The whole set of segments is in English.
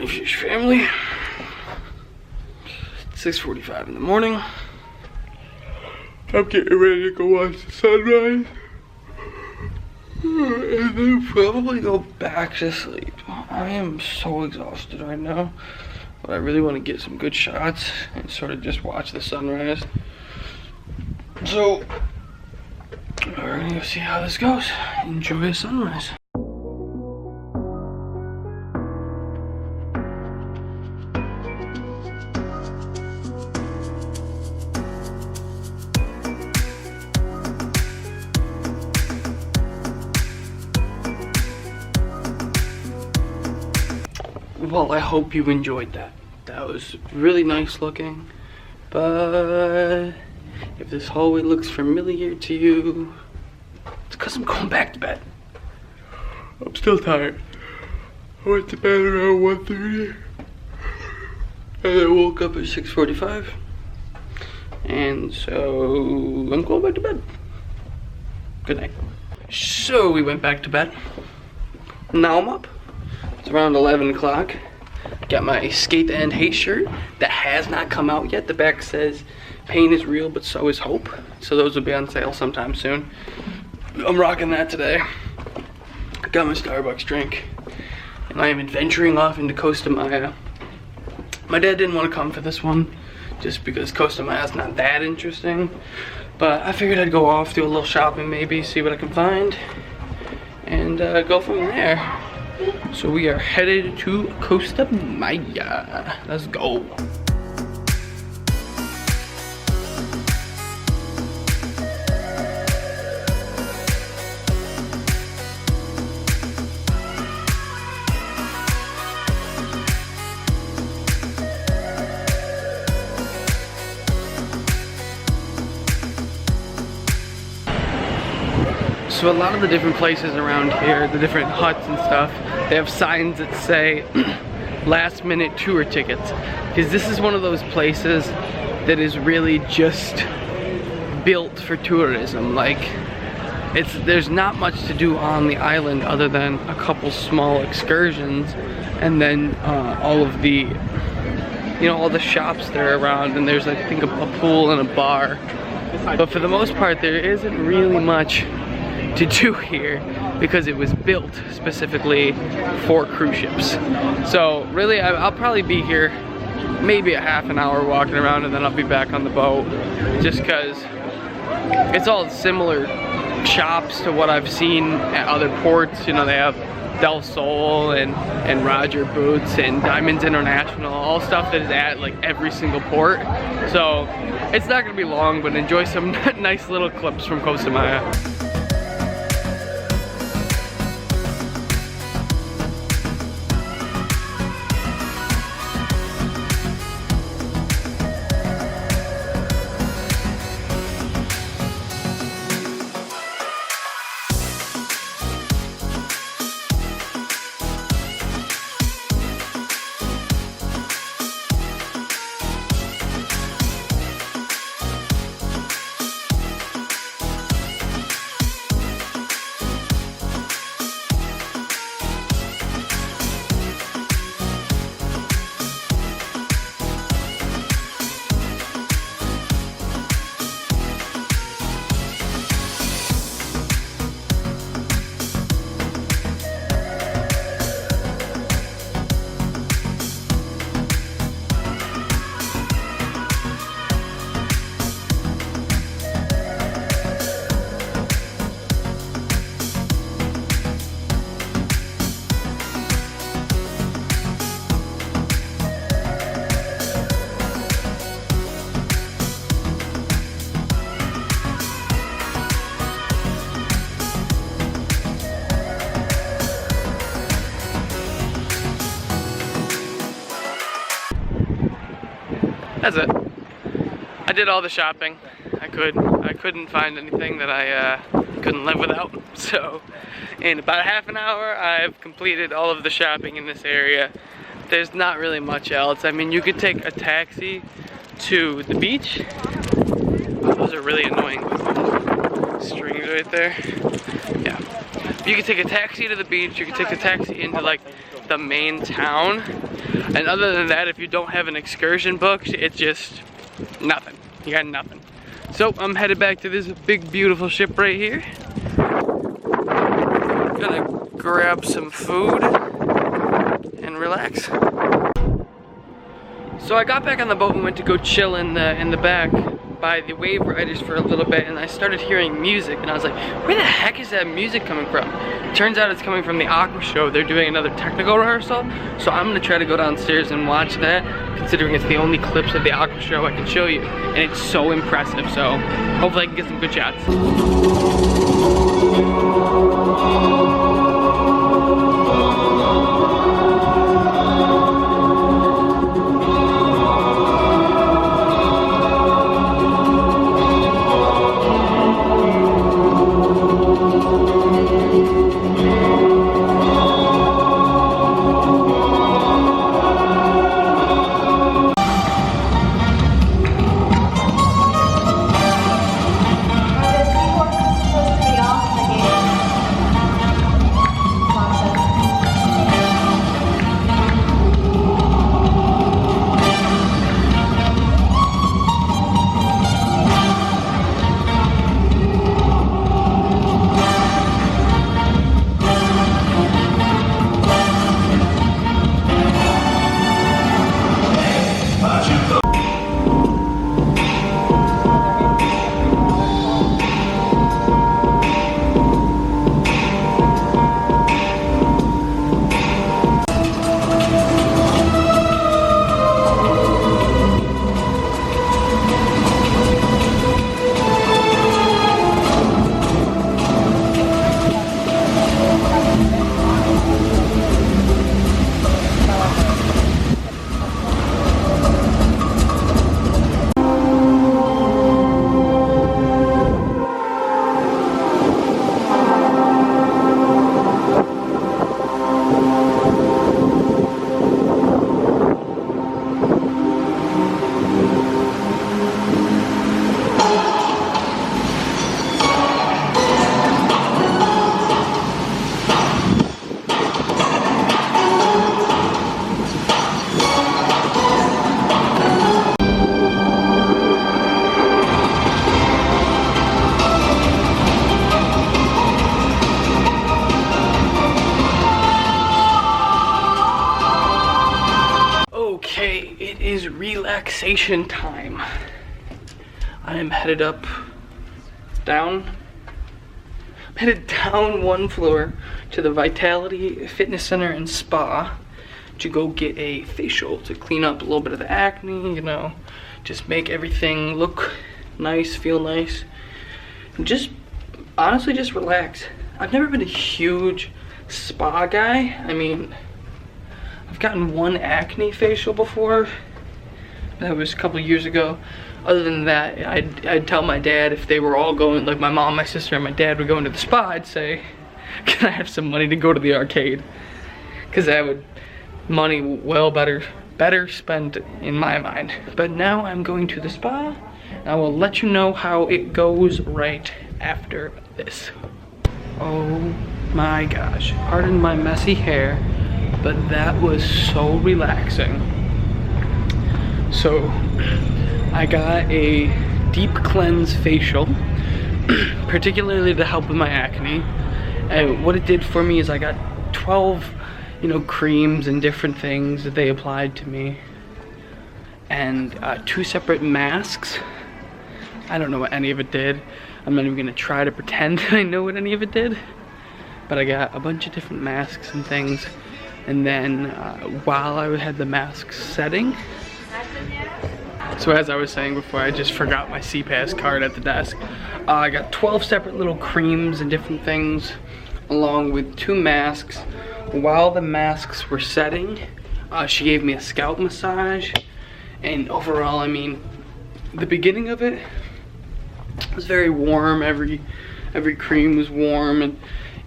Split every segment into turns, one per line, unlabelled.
Morning Fish family. 6:45 in the morning. I'm getting ready to go watch the sunrise. And then probably go back to sleep. I am so exhausted right now. But I really want to get some good shots and sort of just watch the sunrise. So, we're gonna go see how this goes. Enjoy the sunrise. Well, I hope you enjoyed that. That was really nice looking. But if this hallway looks familiar to you, it's because I'm going back to bed. I'm still tired. I went to bed around 1:30 and I woke up at 6:45. And so I'm going back to bed. Good night. So we went back to bed. Now I'm up. It's around 11 o'clock. Got my Skate to End Hate shirt that has not come out yet. The back says, pain is real, but so is hope. So those will be on sale sometime soon. I'm rocking that today. Got my Starbucks drink. And I am adventuring off into Costa Maya. My dad didn't want to come for this one, just because Costa Maya is not that interesting. But I figured I'd go off, do a little shopping maybe, see what I can find. And go from there. So we are headed to Costa Maya. Let's go. So a lot of the different places around here, the different huts and stuff, they have signs that say last minute tour tickets. Because this is one of those places that is really just built for tourism. Like, there's not much to do on the island other than a couple small excursions and then all of the, you know, all the shops that are around, and there's, I think, a pool and a bar. But for the most part, there isn't really much to do here because it was built specifically for cruise ships. So really, I'll probably be here maybe a half an hour walking around, and then I'll be back on the boat, just because it's all similar shops to what I've seen at other ports. You know, they have Del Sol and Roger Boots and Diamonds International, all stuff that is at like every single port. So it's not gonna be long, but enjoy some nice little clips from Costa Maya. That's it. I did all the shopping I could. I couldn't find anything that I couldn't live without. So in about half an hour, I've completed all of the shopping in this area. There's not really much else. I mean, you could take a taxi to the beach. Oh, those are really annoying strings right there. Yeah. You could take a taxi to the beach. You could take a taxi into like the main town. And other than that, if you don't have an excursion booked, it's just nothing. You got nothing. So I'm headed back to this big beautiful ship right here. Gonna grab some food and relax. So I got back on the boat and went to go chill in the back by the wave riders for a little bit, and I started hearing music, and I was like, where the heck is that music coming from? Turns out it's coming from the Aqua Show. They're doing another technical rehearsal, so I'm gonna try to go downstairs and watch that, considering it's the only clips of the Aqua Show I can show you, and it's so impressive, so hopefully I can get some good shots. Okay, it is relaxation time. I am headed down one floor to the Vitality Fitness Center and Spa to go get a facial to clean up a little bit of the acne, you know, just make everything look nice, feel nice, and just honestly just relax. I've never been a huge spa guy. I mean, I've gotten one acne facial before. That was a couple years ago. Other than that, I'd tell my dad if they were all going, like my mom, my sister, and my dad were going to the spa, I'd say, can I have some money to go to the arcade? Because that would, money well better spent in my mind. But now I'm going to the spa, and I will let you know how it goes right after this. Oh my gosh, pardon my messy hair, but that was so relaxing. So I got a deep cleanse facial, particularly to help with my acne. And what it did for me is I got 12, creams and different things that they applied to me, and 2 separate masks. I don't know what any of it did. I'm not even gonna try to pretend that I know what any of it did, but I got a bunch of different masks and things. And then while I had the mask setting, so as I was saying before, I just forgot my CPAS card at the desk. I got 12 separate little creams and different things, along with 2 masks. While the masks were setting, she gave me a scalp massage, and overall, I mean, the beginning of it was very warm. Every cream was warm, and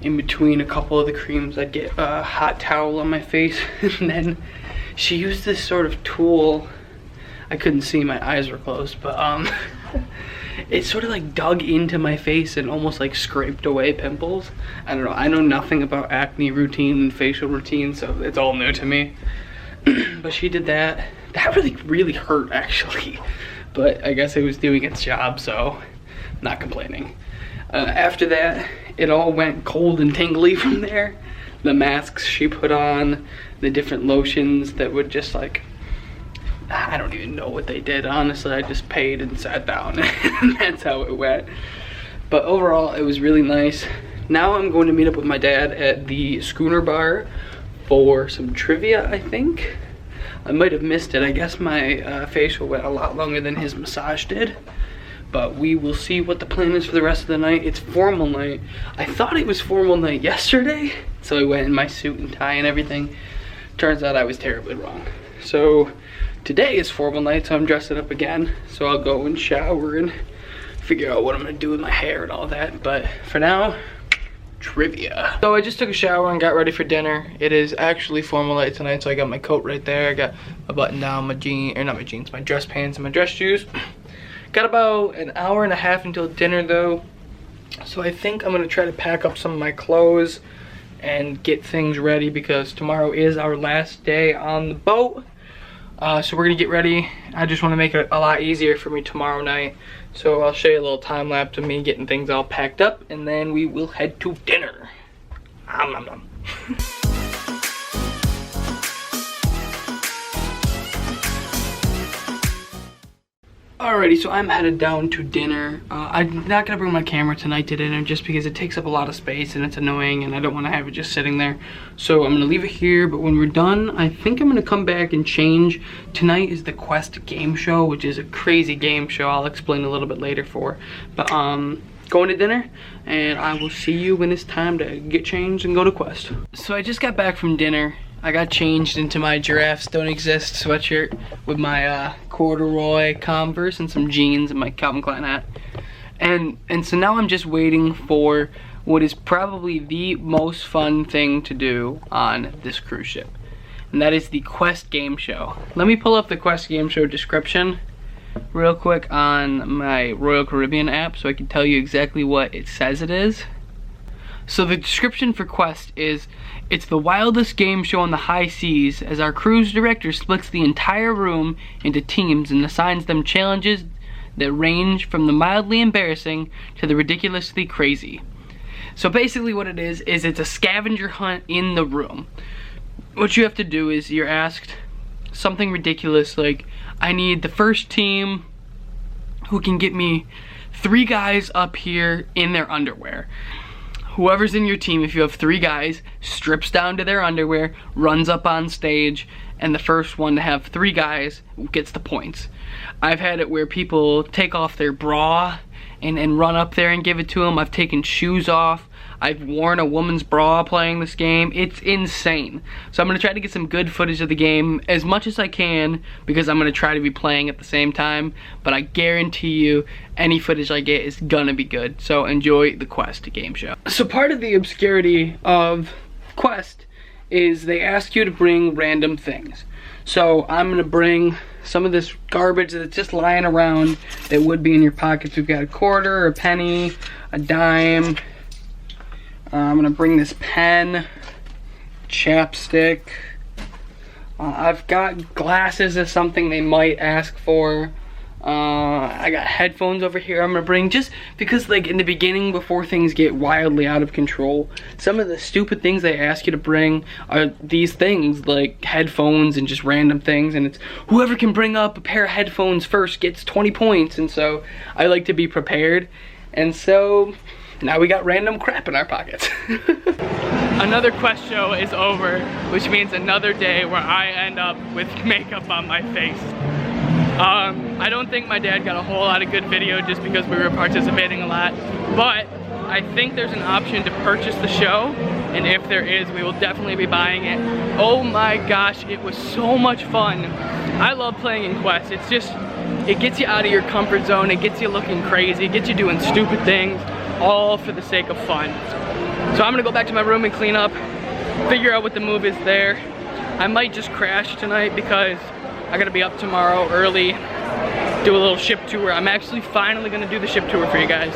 in between a couple of the creams, I'd get a hot towel on my face, and then she used this sort of tool. I couldn't see, my eyes were closed, but it sort of like dug into my face and almost like scraped away pimples. I don't know, I know nothing about acne routine and facial routine, so it's all new to me. But she did that. That really hurt actually. But I guess it was doing its job, so not complaining. After that, it all went cold and tingly from there. The masks she put on, the different lotions that would just like, I don't even know what they did. Honestly, I just paid and sat down and that's how it went. But overall, it was really nice. Now I'm going to meet up with my dad at the Schooner Bar for some trivia, I think. I might have missed it. I guess my facial went a lot longer than his massage did. But we will see what the plan is for the rest of the night. It's formal night. I thought it was formal night yesterday, so I went in my suit and tie and everything. Turns out I was terribly wrong. So today is formal night, so I'm dressing up again. So I'll go and shower and figure out what I'm gonna do with my hair and all that. But for now, trivia. So I just took a shower and got ready for dinner. It is actually formal night tonight, so I got my coat right there. I got a button down, my my dress pants and my dress shoes. Got about an hour and a half until dinner though. So I think I'm gonna try to pack up some of my clothes and get things ready because tomorrow is our last day on the boat. So we're gonna get ready. I just wanna make it a lot easier for me tomorrow night. So I'll show you a little time lapse of me getting things all packed up and then we will head to dinner. Nom nom nom. Alrighty, so I'm headed down to dinner. I'm not gonna bring my camera tonight to dinner just because it takes up a lot of space and it's annoying and I don't wanna have it just sitting there. So I'm gonna leave it here, but when we're done, I think I'm gonna come back and change. Tonight is the Quest game show, which is a crazy game show I'll explain a little bit later for. But going to dinner and I will see you when it's time to get changed and go to Quest. So I just got back from dinner. I got changed into my Giraffes Don't Exist sweatshirt with my corduroy Converse and some jeans and my Calvin Klein hat. And so now I'm just waiting for what is probably the most fun thing to do on this cruise ship. And that is the Quest game show. Let me pull up the Quest game show description real quick on my Royal Caribbean app so I can tell you exactly what it says it is. So the description for Quest is, it's the wildest game show on the high seas as our cruise director splits the entire room into teams and assigns them challenges that range from the mildly embarrassing to the ridiculously crazy. So basically what it is it's a scavenger hunt in the room. What you have to do is you're asked something ridiculous like, I need the first team who can get me 3 guys up here in their underwear. Whoever's in your team, if you have 3 guys, strips down to their underwear, runs up on stage, and the first one to have 3 guys gets the points. I've had it where people take off their bra and run up there and give it to them. I've taken shoes off. I've worn a woman's bra playing this game. It's insane. So I'm gonna try to get some good footage of the game as much as I can because I'm gonna try to be playing at the same time, but I guarantee you any footage I get is gonna be good. So enjoy the Quest game show. So part of the obscurity of Quest is they ask you to bring random things. So I'm gonna bring some of this garbage that's just lying around that would be in your pockets. We've got a quarter, a penny, a dime. I'm gonna bring this pen, chapstick. I've got glasses as something they might ask for. I got headphones over here I'm gonna bring just because like in the beginning before things get wildly out of control, some of the stupid things they ask you to bring are these things like headphones and just random things, and it's whoever can bring up a pair of headphones first gets 20 points, and so I like to be prepared, and so now we got random crap in our pockets. Another Quest show is over, which means another day where I end up with makeup on my face. I don't think my dad got a whole lot of good video just because we were participating a lot, but I think there's an option to purchase the show, and if there is, we will definitely be buying it. Oh my gosh, it was so much fun. I love playing in Quest. It's just, it gets you out of your comfort zone, it gets you looking crazy, it gets you doing stupid things, all for the sake of fun. So I'm gonna go back to my room and clean up, figure out what the move is there. I might just crash tonight because I gotta be up tomorrow early, do a little ship tour. I'm actually finally gonna do the ship tour for you guys.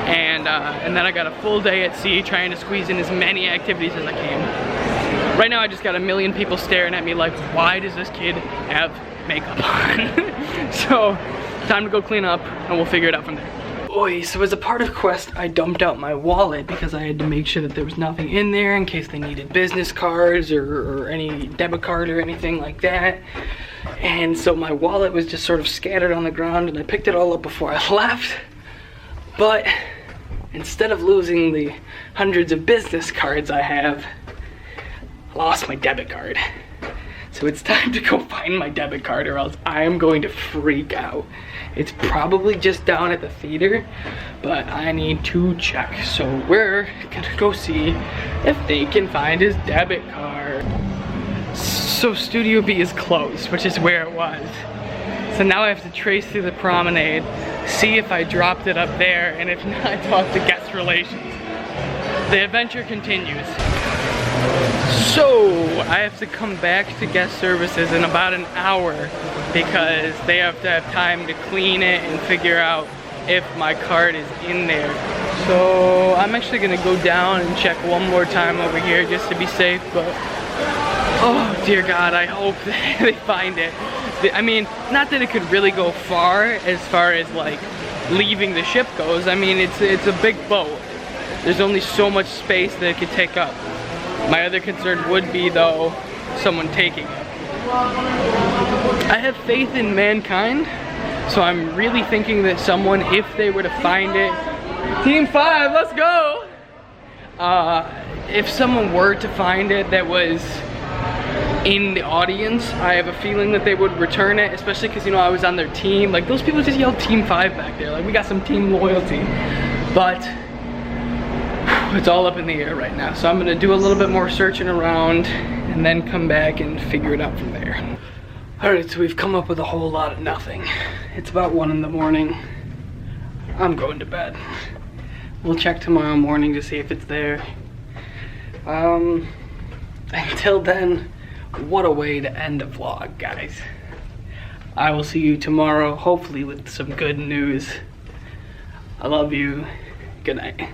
And then I got a full day at sea trying to squeeze in as many activities as I can. Right now I just got a million people staring at me like, why does this kid have makeup on? So, time to go clean up and we'll figure it out from there. Oi, so as a part of Quest, I dumped out my wallet because I had to make sure that there was nothing in there in case they needed business cards or any debit card or anything like that. And so my wallet was just sort of scattered on the ground, and I picked it all up before I left. But instead of losing the hundreds of business cards I have, I lost my debit card. So it's time to go find my debit card or else I am going to freak out. It's probably just down at the theater, but I need to check. So we're gonna go see if they can find his debit card. So Studio B is closed, which is where it was. So now I have to trace through the promenade, see if I dropped it up there, and if not, talk to guest relations. The adventure continues. So I have to come back to guest services in about an hour because they have to have time to clean it and figure out if my card is in there. So I'm actually gonna go down and check one more time over here just to be safe, but oh dear God, I hope that they find it. I mean, not that it could really go far as like leaving the ship goes. I mean, it's a big boat. There's only so much space that it could take up. My other concern would be, though, someone taking it. I have faith in mankind, so I'm really thinking that someone, if they were to find it, Team 5, let's go! If someone were to find it that was in the audience, I have a feeling that they would return it, especially because, you know, I was on their team. Like, those people just yelled Team 5 back there. Like, we got some team loyalty. But it's all up in the air right now. So I'm gonna do a little bit more searching around and then come back and figure it out from there. All right, so we've come up with a whole lot of nothing. It's about 1 in the morning. I'm going to bed. We'll check tomorrow morning to see if it's there. Until then, what a way to end a vlog, guys. I will see you tomorrow, hopefully with some good news. I love you. Good night.